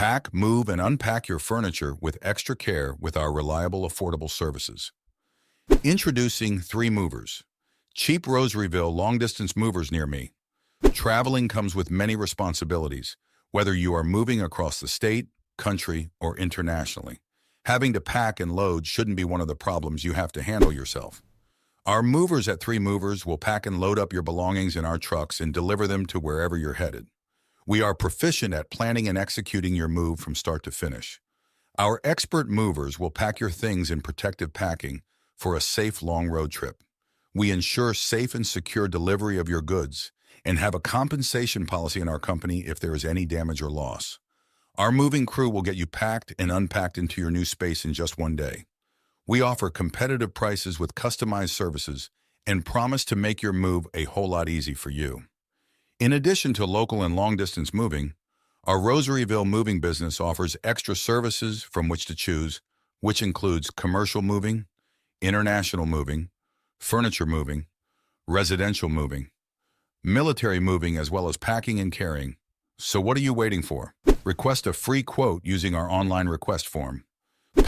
Pack, move, and unpack your furniture with extra care with our reliable, affordable services. Introducing 3 Movers. Cheap Rosaryville long-distance movers near me. Traveling comes with many responsibilities, whether you are moving across the state, country, or internationally. Having to pack and load shouldn't be one of the problems you have to handle yourself. Our movers at 3 Movers will pack and load up your belongings in our trucks and deliver them to wherever you're headed. We are proficient at planning and executing your move from start to finish. Our expert movers will pack your things in protective packing for a safe long road trip. We ensure safe and secure delivery of your goods and have a compensation policy in our company if there is any damage or loss. Our moving crew will get you packed and unpacked into your new space in just one day. We offer competitive prices with customized services and promise to make your move a whole lot easy for you. In addition to local and long-distance moving, our Rosaryville moving business offers extra services from which to choose, which includes commercial moving, international moving, furniture moving, residential moving, military moving, as well as packing and carrying. So what are you waiting for? Request a free quote using our online request form.